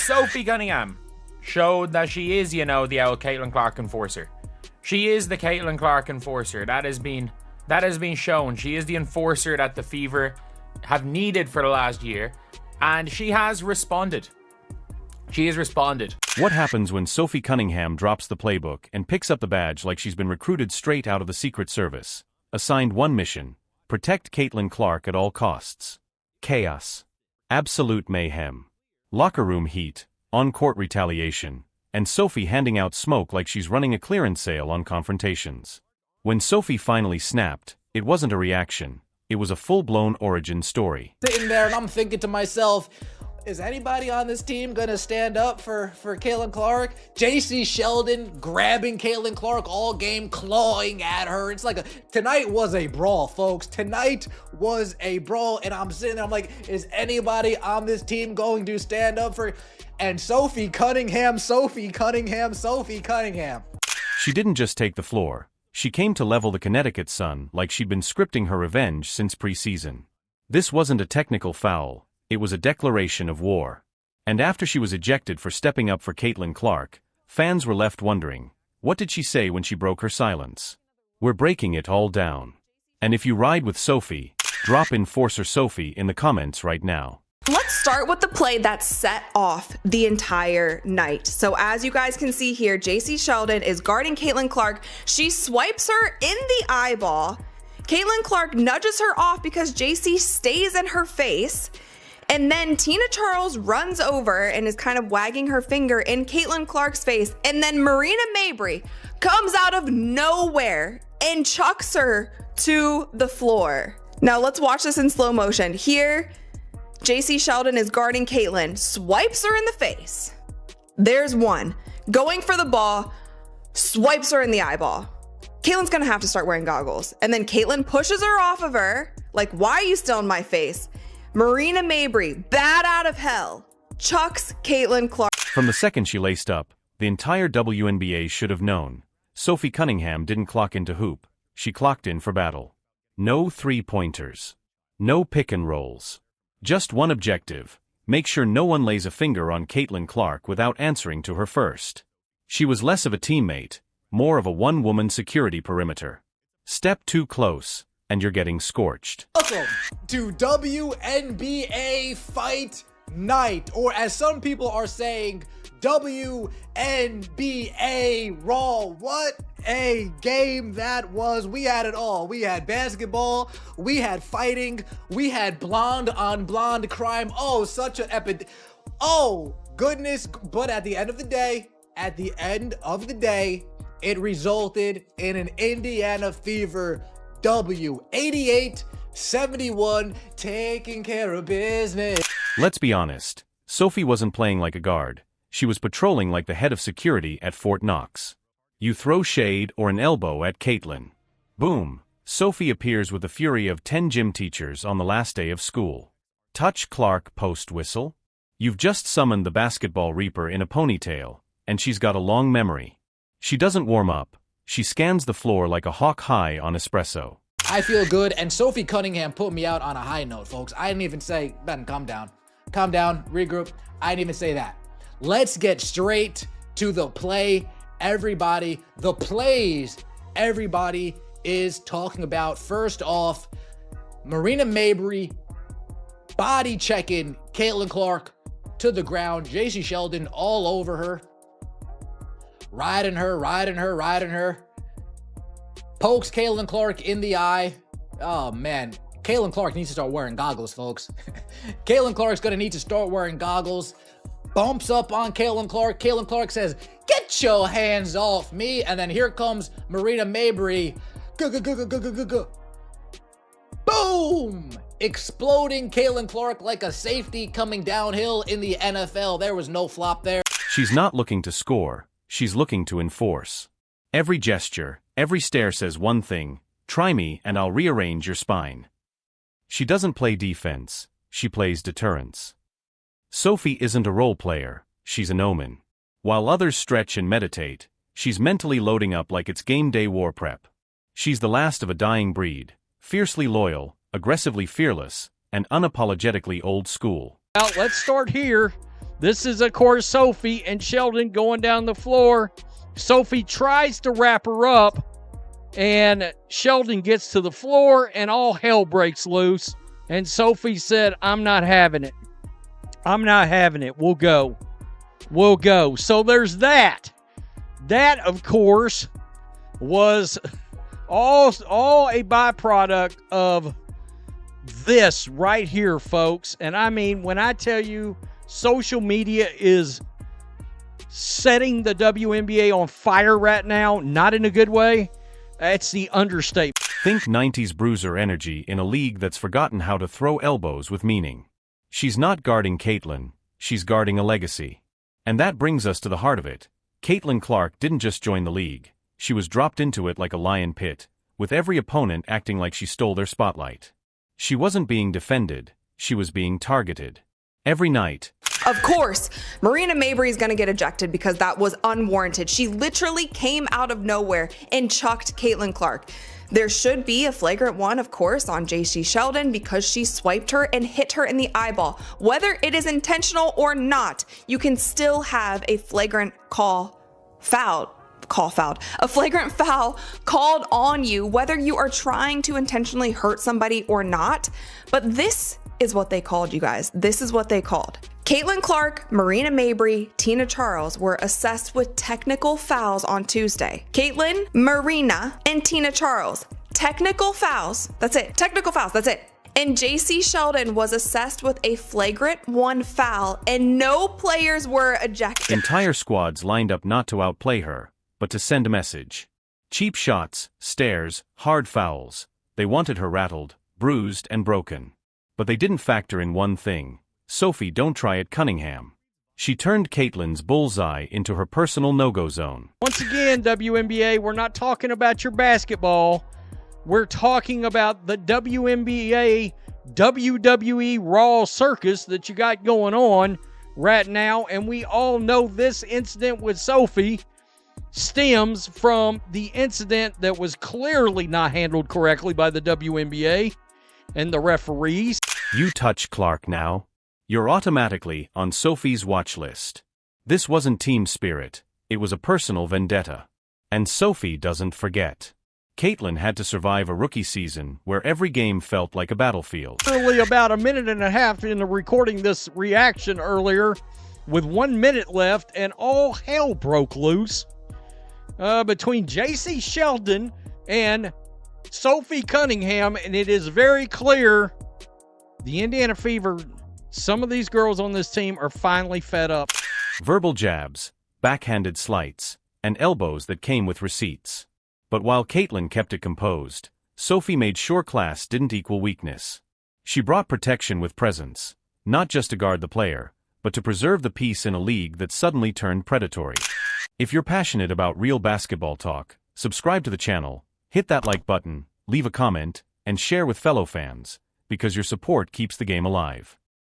Sophie Cunningham showed that she is, you know, the old Caitlin Clark enforcer. She is the Caitlin Clark enforcer. That has been shown. She is the enforcer that the Fever have needed for the last year, and she has responded. She has responded. What happens when Sophie Cunningham drops the playbook and picks up the badge like she's been recruited straight out of the Secret Service? Assigned one mission: protect Caitlin Clark at all costs. Chaos. Absolute mayhem. Locker room heat, on-court retaliation, and Sophie handing out smoke like she's running a clearance sale on confrontations. When Sophie finally snapped, it wasn't a reaction. It was a full-blown origin story. Sitting there and I'm thinking to myself, is anybody on this team gonna stand up for Caitlin Clark? JC Sheldon grabbing Caitlin Clark all game, clawing at her. It's like tonight was a brawl, folks. Tonight was a brawl, and I'm sitting there, I'm like, is anybody on this team going to stand up for? And Sophie Cunningham. She didn't just take the floor. She came to level the Connecticut Sun like she'd been scripting her revenge since preseason. This wasn't a technical foul. It was a declaration of war. And after she was ejected for stepping up for Caitlin Clark, fans were left wondering, what did she say when she broke her silence? We're breaking it all down. And if you ride with Sophie, drop Enforcer Sophie in the comments right now. Let's start with the play that set off the entire night. So as you guys can see here, JC Sheldon is guarding Caitlin Clark. She swipes her in the eyeball. Caitlin Clark nudges her off because JC stays in her face. And then Tina Charles runs over and is kind of wagging her finger in Caitlin Clark's face. And then Marina Mabrey comes out of nowhere and chucks her to the floor. Now let's watch this in slow motion. Here, JC Sheldon is guarding Caitlin, swipes her in the face. There's one. Going for the ball, swipes her in the eyeball. Caitlin's gonna have to start wearing goggles. And then Caitlin pushes her off of her, like, why are you still in my face? Marina Mabrey, bat out of hell, chucks Caitlin Clark. From the second she laced up, the entire WNBA should have known. Sophie Cunningham didn't clock into hoop. She clocked in for battle. No three-pointers. No pick and rolls. Just one objective: make sure no one lays a finger on Caitlin Clark without answering to her first. She was less of a teammate, more of a one-woman security perimeter. Step too close, and you're getting scorched. Welcome to WNBA Fight Night, or as some people are saying, WNBA Raw. What a game that was. We had it all. We had basketball, we had fighting, we had blonde on blonde crime. Oh, such an epic. Oh, goodness. But at the end of the day, it resulted in an Indiana Fever W. 88-71, taking care of business. Let's be honest. Sophie wasn't playing like a guard. She was patrolling like the head of security at Fort Knox. You throw shade or an elbow at Caitlin. Boom. Sophie appears with the fury of 10 gym teachers on the last day of school. Touch Clark post whistle? You've just summoned the basketball reaper in a ponytail, and she's got a long memory. She doesn't warm up. She scans the floor like a hawk high on espresso. I feel good, and Sophie Cunningham put me out on a high note, folks. I didn't even say, Ben, calm down, regroup. I didn't even say that. Let's get straight to the play. Everybody, the plays everybody is talking about. First off, Marina Mabrey body checking Caitlin Clark to the ground. JC Sheldon all over her. Riding her. Pokes Caitlin Clark in the eye. Oh, man. Caitlin Clark needs to start wearing goggles, folks. Caitlin Clark's going to need to start wearing goggles. Bumps up on Caitlin Clark. Caitlin Clark says, "Get your hands off me." And then here comes Marina Mabrey. Boom! Exploding Caitlin Clark like a safety coming downhill in the NFL. There was no flop there. She's not looking to score. She's looking to enforce. Every gesture, every stare says one thing: try me and I'll rearrange your spine. She doesn't play defense. She plays deterrence. Sophie isn't a role player. She's an omen. While others stretch and meditate, she's mentally loading up like it's game day war prep. She's the last of a dying breed, fiercely loyal, aggressively fearless, and unapologetically old school. Now, let's start here. This is, of course, Sophie and Sheldon going down the floor. Sophie tries to wrap her up, and Sheldon gets to the floor, and all hell breaks loose. And Sophie said, I'm not having it. I'm not having it. We'll go. We'll go. So there's that. That, of course, was all a byproduct of this right here, folks. And I mean, when I tell you social media is setting the WNBA on fire right now, not in a good way, that's the understatement. Think 90s bruiser energy in a league that's forgotten how to throw elbows with meaning. She's not guarding Caitlin, she's guarding a legacy. And that brings us to the heart of it. Caitlin Clark didn't just join the league, she was dropped into it like a lion pit, with every opponent acting like she stole their spotlight. She wasn't being defended, she was being targeted. Every night. Of course, Marina Mabrey is going to get ejected because that was unwarranted. She literally came out of nowhere and chucked Caitlin Clark. There should be a flagrant one, of course, on JC Sheldon because she swiped her and hit her in the eyeball. Whether it is intentional or not, you can still have a flagrant a flagrant foul called on you, whether you are trying to intentionally hurt somebody or not. But this is what they called, you guys. This is what they called. Caitlin Clark, Marina Mabrey, Tina Charles were assessed with technical fouls on Tuesday. Caitlin, Marina, and Tina Charles. Technical fouls. That's it. Technical fouls. That's it. And JC Sheldon was assessed with a flagrant 1 foul, and no players were ejected. Entire squads lined up not to outplay her, but to send a message. Cheap shots, stares, hard fouls. They wanted her rattled, bruised, and broken. But they didn't factor in one thing. Sophie don't try at Cunningham. She turned Caitlin's bullseye into her personal no-go zone. Once again, WNBA, we're not talking about your basketball. We're talking about the WNBA WWE Raw circus that you got going on right now. And we all know this incident with Sophie stems from the incident that was clearly not handled correctly by the WNBA and the referees. You touch Clark now, you're automatically on Sophie's watch list. This wasn't team spirit, it was a personal vendetta. And Sophie doesn't forget. Caitlin had to survive a rookie season where every game felt like a battlefield. Literally about a minute and a half into recording this reaction earlier, with 1 minute left, and all hell broke loose between JC Sheldon and Sophie Cunningham, and it is very clear the Indiana Fever, some of these girls on this team are finally fed up. Verbal jabs, backhanded slights, and elbows that came with receipts. But while Caitlin kept it composed, Sophie made sure class didn't equal weakness. She brought protection with presence, not just to guard the player, but to preserve the peace in a league that suddenly turned predatory. If you're passionate about real basketball talk, subscribe to the channel, hit that like button, leave a comment, and share with fellow fans, because your support keeps the game alive.